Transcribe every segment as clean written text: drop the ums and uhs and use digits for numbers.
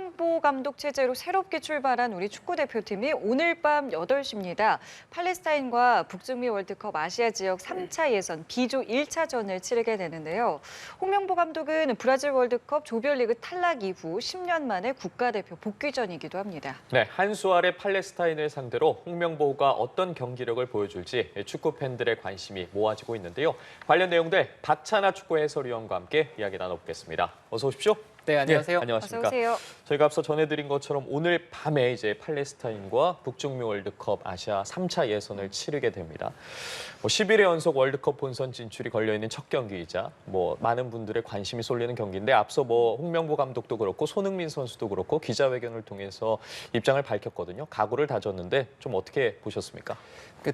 홍명보 감독 체제로 새롭게 출발한 우리 축구대표팀이 오늘 밤 8시입니다. 팔레스타인과 북중미 월드컵 아시아 지역 3차 예선 B조 1차전을 치르게 되는데요. 홍명보 감독은 브라질 월드컵 조별리그 탈락 이후 10년 만에 국가대표 복귀전이기도 합니다. 네, 한수 아래 팔레스타인을 상대로 홍명보가 어떤 경기력을 보여줄지 축구 팬들의 관심이 모아지고 있는데요. 관련 내용들 박찬아 축구 해설위원과 함께 이야기 나눠보겠습니다. 어서 오십시오. 네, 안녕하세요. 네, 안녕하십니까. 어서 오세요. 저희가 앞서 전해드린 것처럼 오늘 밤에 이제 팔레스타인과 북중미 월드컵 아시아 3차 예선을 치르게 됩니다. 11회 연속 월드컵 본선 진출이 걸려있는 첫 경기이자 많은 분들의 관심이 쏠리는 경기인데 앞서 홍명보 감독도 그렇고 손흥민 선수도 그렇고 기자회견을 통해서 입장을 밝혔거든요. 각오를 다졌는데 좀 어떻게 보셨습니까?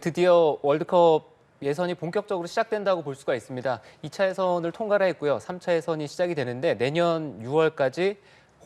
드디어 월드컵 예선이 본격적으로 시작된다고 볼 수가 있습니다. 2차 예선을 통과를 했고요. 3차 예선이 시작이 되는데 내년 6월까지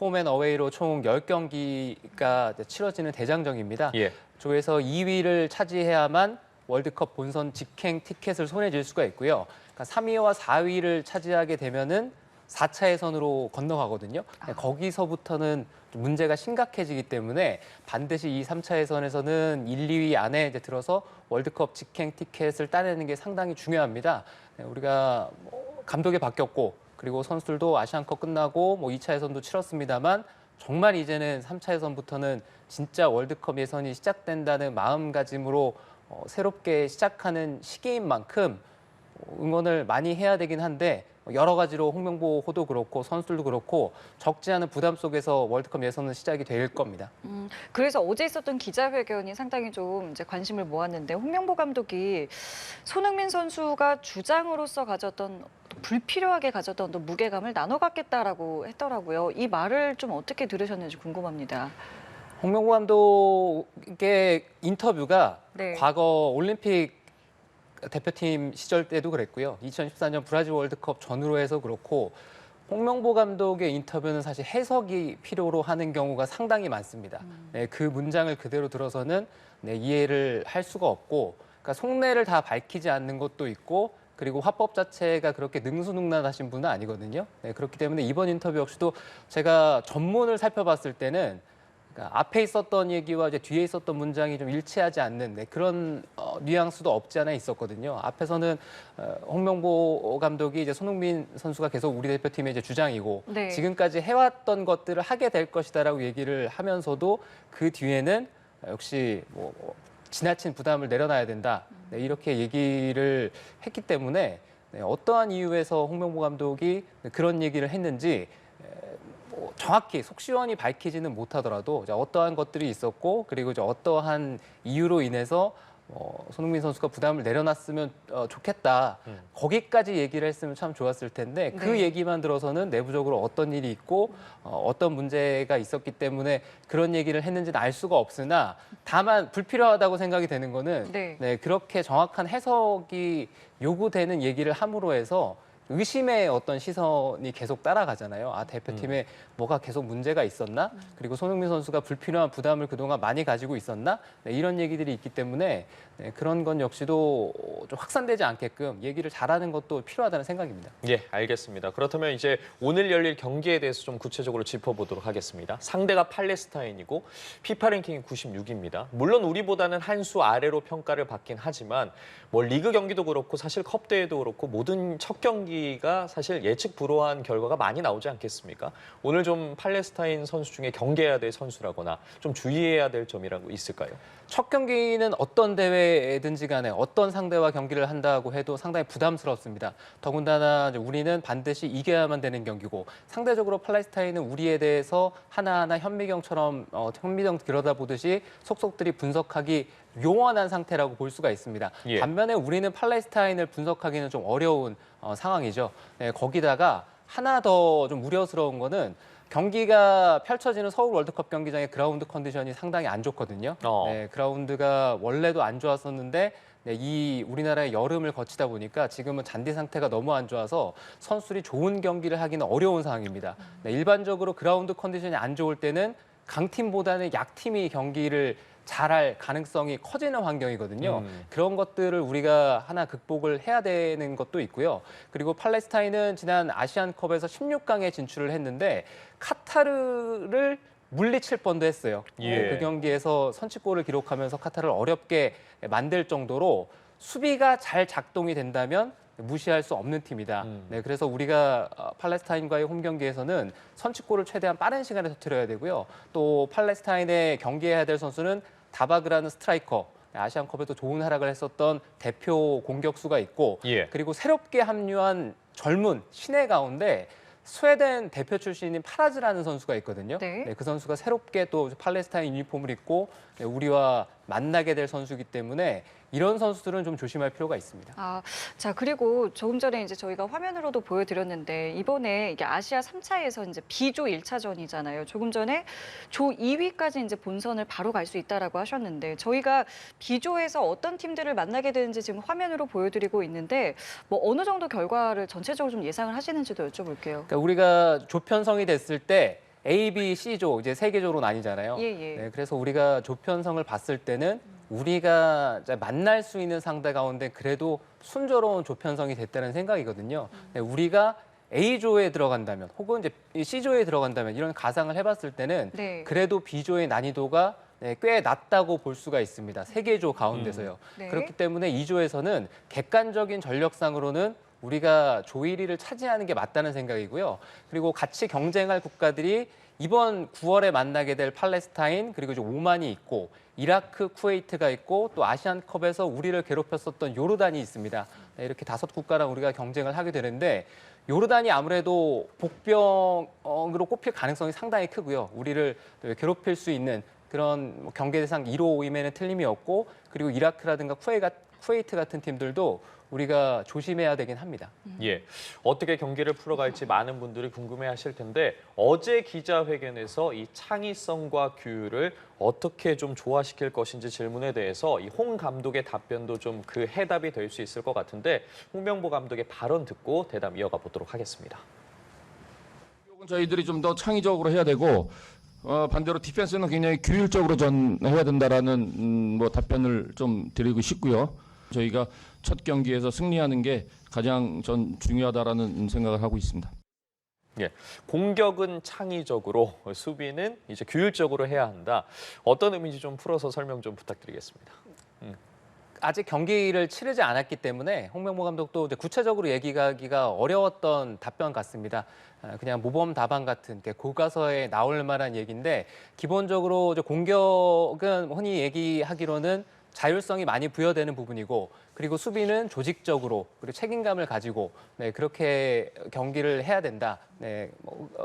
홈앤어웨이로 총 10경기가 치러지는 대장정입니다. 예. 조에서 2위를 차지해야만 월드컵 본선 직행 티켓을 손에 쥘 수가 있고요. 그러니까 3위와 4위를 차지하게 되면은 4차 예선으로 건너가거든요. 거기서부터는 문제가 심각해지기 때문에 반드시 이 3차 예선에서는 1, 2위 안에 이제 들어서 월드컵 직행 티켓을 따내는 게 상당히 중요합니다. 우리가 감독이 바뀌었고 그리고 선수들도 아시안컵 끝나고 2차 예선도 치렀습니다만 정말 이제는 3차 예선부터는 진짜 월드컵 예선이 시작된다는 마음가짐으로 새롭게 시작하는 시기인 만큼 응원을 많이 해야 되긴 한데 여러 가지로 홍명보도 그렇고 선수들도 그렇고 적지 않은 부담 속에서 월드컵 예선은 시작이 될 겁니다. 그래서 어제 있었던 기자회견이 상당히 좀 이제 관심을 모았는데 홍명보 감독이 손흥민 선수가 주장으로서 가졌던 불필요하게 가졌던 어떤 무게감을 나눠 갖겠다라고 했더라고요. 이 말을 좀 어떻게 들으셨는지 궁금합니다. 홍명보 감독의 인터뷰가 네. 과거 올림픽 대표팀 시절 때도 그랬고요. 2014년 브라질 월드컵 전후로 해서 그렇고 홍명보 감독의 인터뷰는 사실 해석이 필요로 하는 경우가 상당히 많습니다. 네, 그 문장을 그대로 들어서는 이해를 할 수가 없고 그러니까 속내를 다 밝히지 않는 것도 있고 그리고 화법 자체가 그렇게 능수능란하신 분은 아니거든요. 네, 그렇기 때문에 이번 인터뷰 역시도 제가 전문을 살펴봤을 때는 그러니까 앞에 있었던 얘기와 이제 뒤에 있었던 문장이 좀 일치하지 않는 그런 뉘앙스도 없지 않아 있었거든요. 앞에서는 홍명보 감독이 이제 손흥민 선수가 계속 우리 대표팀의 이제 주장이고 네. 지금까지 해왔던 것들을 하게 될 것이다라고 얘기를 하면서도 그 뒤에는 역시 지나친 부담을 내려놔야 된다. 네, 이렇게 얘기를 했기 때문에 어떠한 이유에서 홍명보 감독이 그런 얘기를 했는지 정확히 속 시원히 밝히지는 못하더라도 어떠한 것들이 있었고 그리고 어떠한 이유로 인해서 손흥민 선수가 부담을 내려놨으면 좋겠다. 거기까지 얘기를 했으면 참 좋았을 텐데 그 네. 얘기만 들어서는 내부적으로 어떤 일이 있고 어떤 문제가 있었기 때문에 그런 얘기를 했는지는 알 수가 없으나 다만 불필요하다고 생각이 되는 거는 네. 그렇게 정확한 해석이 요구되는 얘기를 함으로 해서 의심의 어떤 시선이 계속 따라가잖아요. 대표팀에 뭐가 계속 문제가 있었나? 그리고 손흥민 선수가 불필요한 부담을 그동안 많이 가지고 있었나? 이런 얘기들이 있기 때문에 그런 건 역시도 좀 확산되지 않게끔 얘기를 잘하는 것도 필요하다는 생각입니다. 예, 알겠습니다. 그렇다면 이제 오늘 열릴 경기에 대해서 좀 구체적으로 짚어보도록 하겠습니다. 상대가 팔레스타인이고 피파 랭킹이 96입니다. 물론 우리보다는 한 수 아래로 평가를 받긴 하지만 리그 경기도 그렇고 사실 컵 대회도 그렇고 모든 첫 경기가 사실 예측 불허한 결과가 많이 나오지 않겠습니까? 오늘 좀 팔레스타인 선수 중에 경계해야 될 선수라거나 좀 주의해야 될 점이라고 있을까요? 첫 경기는 어떤 대회든지 간에 어떤 상대와 경기를 한다고 해도 상당히 부담스럽습니다. 더군다나 우리는 반드시 이겨야만 되는 경기고 상대적으로 팔레스타인은 우리에 대해서 하나하나 현미경처럼 현미경 들여다보듯이 속속들이 분석하기 요원한 상태라고 볼 수가 있습니다. 예. 반면에 우리는 팔레스타인을 분석하기는 좀 어려운 상황이죠. 거기다가 하나 더 좀 우려스러운 거는 경기가 펼쳐지는 서울 월드컵 경기장의 그라운드 컨디션이 상당히 안 좋거든요. 그라운드가 원래도 안 좋았었는데 이 우리나라의 여름을 거치다 보니까 지금은 잔디 상태가 너무 안 좋아서 선수들이 좋은 경기를 하기는 어려운 상황입니다. 일반적으로 그라운드 컨디션이 안 좋을 때는 강팀보다는 약팀이 경기를 잘할 가능성이 커지는 환경이거든요. 그런 것들을 우리가 하나 극복을 해야 되는 것도 있고요. 그리고 팔레스타인은 지난 아시안컵에서 16강에 진출을 했는데 카타르를 물리칠 뻔도 했어요. 예. 그 경기에서 선취골을 기록하면서 카타르를 어렵게 만들 정도로 수비가 잘 작동이 된다면 무시할 수 없는 팀이다. 네, 그래서 우리가 팔레스타인과의 홈 경기에서는 선취골을 최대한 빠른 시간에 터뜨려야 되고요. 또 팔레스타인에 경기해야 될 선수는 다바그라는 스트라이커, 아시안컵에도 좋은 활약을 했었던 대표 공격수가 있고, 예. 그리고 새롭게 합류한 젊은 신예 가운데 스웨덴 대표 출신인 파라즈라는 선수가 있거든요. 네. 그 선수가 새롭게 또 팔레스타인 유니폼을 입고 우리와 만나게 될 선수이기 때문에 이런 선수들은 좀 조심할 필요가 있습니다. 아, 자, 그리고 조금 전에 이제 저희가 화면으로도 보여드렸는데 이번에 이게 아시아 3차에서 이제 B조 1차전이잖아요. 조금 전에 조 2위까지 이제 본선을 바로 갈 수 있다라고 하셨는데 저희가 B조에서 어떤 팀들을 만나게 되는지 지금 화면으로 보여드리고 있는데 뭐 어느 정도 결과를 전체적으로 좀 예상을 하시는지도 여쭤볼게요. 그러니까 우리가 조편성이 됐을 때 A, B, C조 이제 세 개조로 나뉘잖아요. 예, 예. 네, 그래서 우리가 조편성을 봤을 때는 우리가 이제 만날 수 있는 상대 가운데 그래도 순조로운 조편성이 됐다는 생각이거든요. 네, 우리가 A조에 들어간다면 혹은 이제 C조에 들어간다면 이런 가상을 해봤을 때는 네. 그래도 B조의 난이도가 꽤 낮다고 볼 수가 있습니다. 세 개 조 가운데서요. 네. 그렇기 때문에 2조에서는 객관적인 전력상으로는 우리가 조 1위를 차지하는 게 맞다는 생각이고요. 그리고 같이 경쟁할 국가들이 이번 9월에 만나게 될 팔레스타인 그리고 이제 오만이 있고 이라크, 쿠웨이트가 있고 또 아시안컵에서 우리를 괴롭혔었던 요르단이 있습니다. 네, 이렇게 5국가랑 우리가 경쟁을 하게 되는데 요르단이 아무래도 복병으로 꼽힐 가능성이 상당히 크고요. 우리를 괴롭힐 수 있는 그런 경계 대상 1호 5위면은 틀림이 없고 그리고 이라크라든가 쿠웨이트 같은 팀들도 우리가 조심해야 되긴 합니다. 예, 어떻게 경기를 풀어갈지 많은 분들이 궁금해하실 텐데 어제 기자회견에서 이 창의성과 규율을 어떻게 좀 조화시킬 것인지 질문에 대해서 이 홍 감독의 답변도 좀 그 해답이 될 수 있을 것 같은데 홍명보 감독의 발언 듣고 대담 이어가 보도록 하겠습니다. 저희들이 좀 더 창의적으로 해야 되고 반대로 디펜스는 굉장히 규율적으로 전 해야 된다라는 뭐 답변을 좀 드리고 싶고요. 저희가 첫 경기에서 승리하는 게 가장 전 중요하다라는 생각을 하고 있습니다. 예, 공격은 창의적으로, 수비는 이제 규율적으로 해야 한다. 어떤 의미인지 좀 풀어서 설명 좀 부탁드리겠습니다. 아직 경기를 치르지 않았기 때문에 홍명보 감독도 이제 구체적으로 얘기하기가 어려웠던 답변 같습니다. 그냥 모범 답안 같은 교과서에 나올 만한 얘기인데 기본적으로 이제 공격은 흔히 얘기하기로는 자율성이 많이 부여되는 부분이고 그리고 수비는 조직적으로 그리고 책임감을 가지고 네, 그렇게 경기를 해야 된다. 네,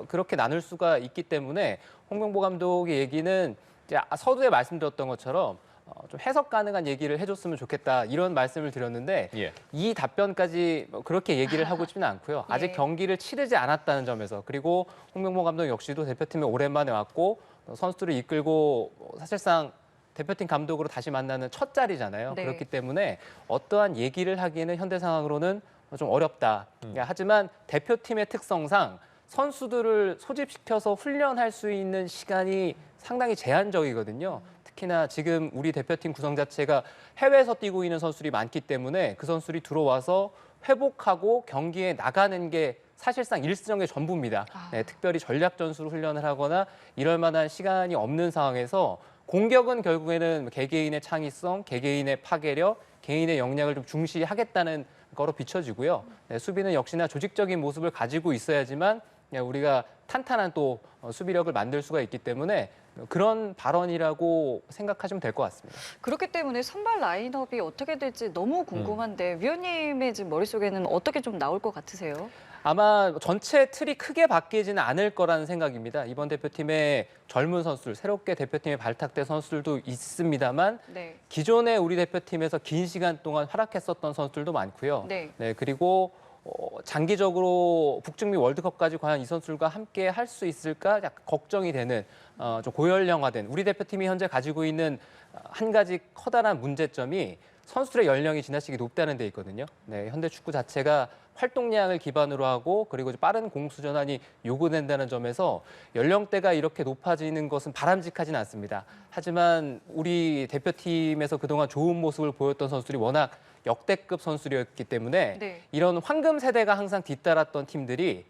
그렇게 나눌 수가 있기 때문에 홍명보 감독의 얘기는 이제 서두에 말씀드렸던 것처럼 좀 해석 가능한 얘기를 해줬으면 좋겠다 이런 말씀을 드렸는데 예. 이 답변까지 그렇게 얘기를 하고 싶지는 않고요. 아직 예. 경기를 치르지 않았다는 점에서 그리고 홍명보 감독 역시도 대표팀에 오랜만에 왔고 선수들을 이끌고 사실상 대표팀 감독으로 다시 만나는 첫 자리잖아요. 네. 그렇기 때문에 어떠한 얘기를 하기에는 현대 상황으로는 좀 어렵다. 하지만 대표팀의 특성상 선수들을 소집시켜서 훈련할 수 있는 시간이 상당히 제한적이거든요. 특히나 지금 우리 대표팀 구성 자체가 해외에서 뛰고 있는 선수들이 많기 때문에 그 선수들이 들어와서 회복하고 경기에 나가는 게 사실상 일정의 전부입니다. 네, 특별히 전략 전술을 훈련을 하거나 이럴 만한 시간이 없는 상황에서 공격은 결국에는 개개인의 창의성, 개개인의 파괴력, 개인의 역량을 좀 중시하겠다는 거로 비춰지고요. 네, 수비는 역시나 조직적인 모습을 가지고 있어야지만 우리가 탄탄한 또 수비력을 만들 수가 있기 때문에 그런 발언이라고 생각하시면 될 것 같습니다. 그렇기 때문에 선발 라인업이 어떻게 될지 너무 궁금한데 위원님의 지금 머릿속에는 어떻게 좀 나올 것 같으세요? 아마 전체 틀이 크게 바뀌지는 않을 거라는 생각입니다. 이번 대표팀의 젊은 선수들, 새롭게 대표팀에 발탁된 선수들도 있습니다만 네. 기존에 우리 대표팀에서 긴 시간 동안 활약했었던 선수들도 많고요. 네. 그리고 장기적으로 북중미 월드컵까지 과연 이 선수들과 함께 할 수 있을까 약간 걱정이 되는 좀 고연령화된 우리 대표팀이 현재 가지고 있는 한 가지 커다란 문제점이 선수들의 연령이 지나치게 높다는 데 있거든요. 네, 현대 축구 자체가 활동량을 기반으로 하고 그리고 빠른 공수 전환이 요구된다는 점에서 연령대가 이렇게 높아지는 것은 바람직하진 않습니다. 하지만 우리 대표팀에서 그동안 좋은 모습을 보였던 선수들이 워낙 역대급 선수들이었기 때문에 네. 이런 황금 세대가 항상 뒤따랐던 팀들이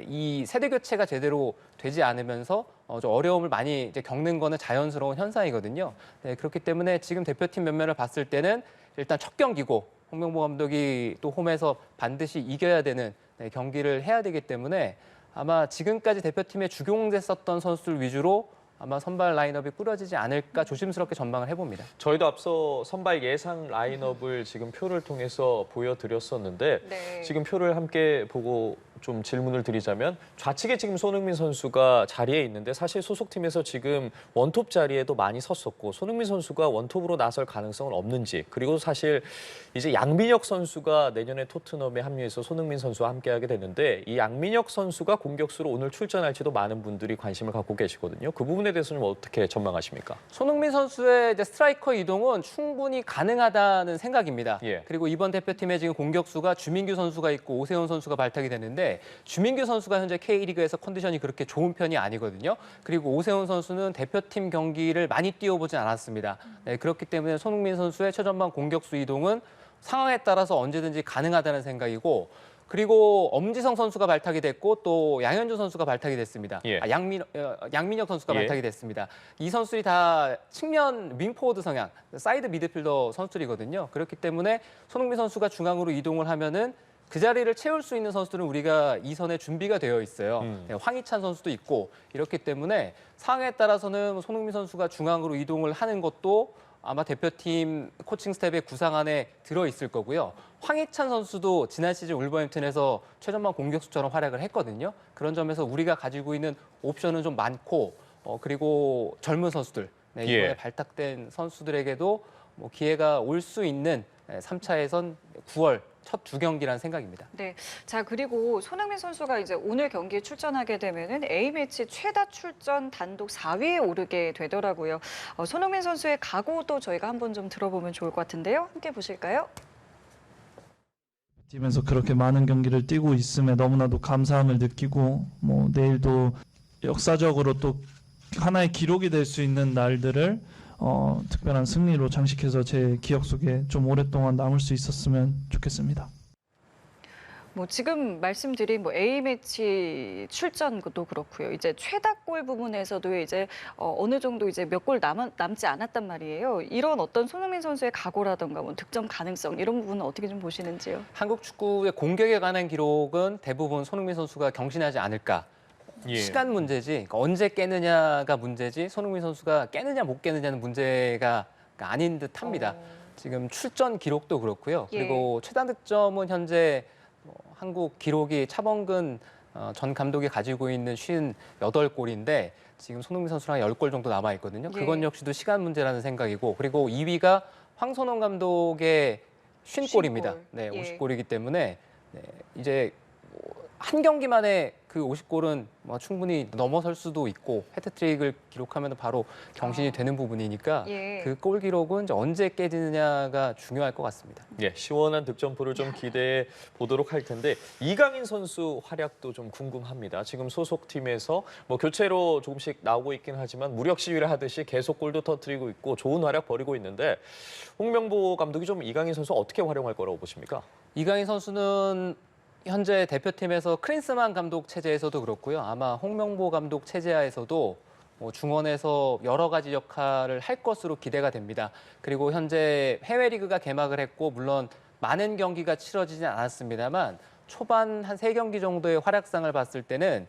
이 세대 교체가 제대로 되지 않으면서 좀 어려움을 많이 이제 겪는 거는 자연스러운 현상이거든요. 네, 그렇기 때문에 지금 대표팀 면면을 봤을 때는 일단 첫 경기고 홍명보 감독이 또 홈에서 반드시 이겨야 되는 경기를 해야 되기 때문에 아마 지금까지 대표팀에 주용됐었던 선수들 위주로 아마 선발 라인업이 꾸려지지 않을까 조심스럽게 전망을 해봅니다. 저희도 앞서 선발 예상 라인업을 지금 표를 통해서 보여드렸었는데 네. 지금 표를 함께 보고 좀 질문을 드리자면 좌측에 지금 손흥민 선수가 자리에 있는데 사실 소속팀에서 지금 원톱 자리에도 많이 섰었고 손흥민 선수가 원톱으로 나설 가능성은 없는지 그리고 사실 이제 양민혁 선수가 내년에 토트넘에 합류해서 손흥민 선수와 함께하게 되는데 이 양민혁 선수가 공격수로 오늘 출전할지도 많은 분들이 관심을 갖고 계시거든요. 그 부분에 대해서는 어떻게 전망하십니까? 손흥민 선수의 이제 스트라이커 이동은 충분히 가능하다는 생각입니다. 예. 그리고 이번 대표팀에 지금 공격수가 주민규 선수가 있고 오세훈 선수가 발탁이 됐는데 주민규 선수가 현재 K리그에서 컨디션이 그렇게 좋은 편이 아니거든요. 그리고 오세훈 선수는 대표팀 경기를 많이 뛰어보진 않았습니다. 네, 그렇기 때문에 손흥민 선수의 최전방 공격수 이동은 상황에 따라서 언제든지 가능하다는 생각이고 그리고 엄지성 선수가 발탁이 됐고 또 양현종 선수가 발탁이 됐습니다. 예. 양민혁 선수가 예. 발탁이 됐습니다. 이 선수들이 다 측면 윙포워드 성향, 사이드 미드필더 선수들이거든요. 그렇기 때문에 손흥민 선수가 중앙으로 이동을 하면은 그 자리를 채울 수 있는 선수들은 우리가 이 선에 준비가 되어 있어요. 네, 황희찬 선수도 있고 이렇기 때문에 상황에 따라서는 손흥민 선수가 중앙으로 이동을 하는 것도 아마 대표팀 코칭 스텝의 구상 안에 들어있을 거고요. 황희찬 선수도 지난 시즌 울버햄튼에서 최전방 공격수처럼 활약을 했거든요. 그런 점에서 우리가 가지고 있는 옵션은 좀 많고 그리고 젊은 선수들, 네, 이번에 예. 발탁된 선수들에게도 뭐 기회가 올 수 있는 3차 예선 9월 첫 두 경기라는 생각입니다. 네. 자, 그리고 손흥민 선수가 이제 오늘 경기에 출전하게 되면은 A매치 최다 출전 단독 4위에 오르게 되더라고요. 손흥민 선수의 각오도 저희가 한번 좀 들어보면 좋을 것 같은데요. 함께 보실까요? 팀에서 그렇게 많은 경기를 뛰고 있음에 너무나도 감사함을 느끼고 뭐 내일도 역사적으로 또 하나의 기록이 될 수 있는 날들을 특별한 승리로 장식해서 제 기억 속에 좀 오랫동안 남을 수 있었으면 좋겠습니다. 뭐 지금 말씀드린 뭐 A매치 출전도 그렇고요. 이제 최다골 부분에서도 이제 어느 정도 이제 몇 골 남지 않았단 말이에요. 이런 어떤 손흥민 선수의 각오라던가 뭐 득점 가능성 이런 부분은 어떻게 좀 보시는지요? 한국 축구의 공격에 관한 기록은 대부분 손흥민 선수가 경신하지 않을까. 예. 시간 문제지, 그러니까 언제 깨느냐가 문제지 손흥민 선수가 깨느냐 못 깨느냐는 문제가 아닌 듯합니다. 지금 출전 기록도 그렇고요. 예. 그리고 최다 득점은 현재 한국 기록이 차범근 전 감독이 가지고 있는 58골인데 지금 손흥민 선수랑 10골 정도 남아 있거든요. 예. 그건 역시도 시간 문제라는 생각이고 그리고 2위가 황선홍 감독의 50골입니다. 50골. 네, 예. 50골이기 때문에 네, 이제 한 경기만에 그 50골은 뭐 충분히 넘어설 수도 있고 해트트릭을 기록하면 바로 경신이 되는 부분이니까 예. 그 골 기록은 이제 언제 깨지느냐가 중요할 것 같습니다. 예, 시원한 득점포를 좀 기대해 보도록 할 텐데 이강인 선수 활약도 좀 궁금합니다. 지금 소속팀에서 뭐 교체로 조금씩 나오고 있긴 하지만 무력 시위를 하듯이 계속 골도 터뜨리고 있고 좋은 활약 벌이고 있는데 홍명보 감독이 좀 이강인 선수 어떻게 활용할 거라고 보십니까? 이강인 선수는 현재 대표팀에서 크린스만 감독 체제에서도 그렇고요. 아마 홍명보 감독 체제하에서도 뭐 중원에서 여러 가지 역할을 할 것으로 기대가 됩니다. 그리고 현재 해외 리그가 개막을 했고 물론 많은 경기가 치러지진 않았습니다만 초반 한 3경기 정도의 활약상을 봤을 때는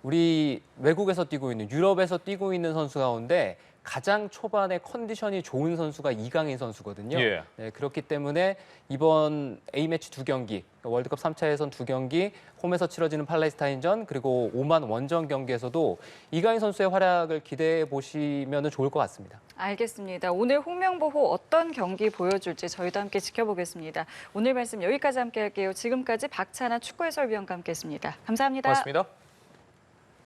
우리 외국에서 뛰고 있는 유럽에서 뛰고 있는 선수 가운데 가장 초반에 컨디션이 좋은 선수가 이강인 선수거든요. 예. 네, 그렇기 때문에 이번 A매치 2경기, 월드컵 3차 예선 2경기, 홈에서 치러지는 팔레스타인전 그리고 오만 원정 경기에서도 이강인 선수의 활약을 기대해 보시면 좋을 것 같습니다. 알겠습니다. 오늘 홍명보호 어떤 경기 보여줄지 저희도 함께 지켜보겠습니다. 오늘 말씀 여기까지 함께 할게요. 지금까지 박찬아 축구 해설위원과 함께했습니다. 감사합니다. 고맙습니다.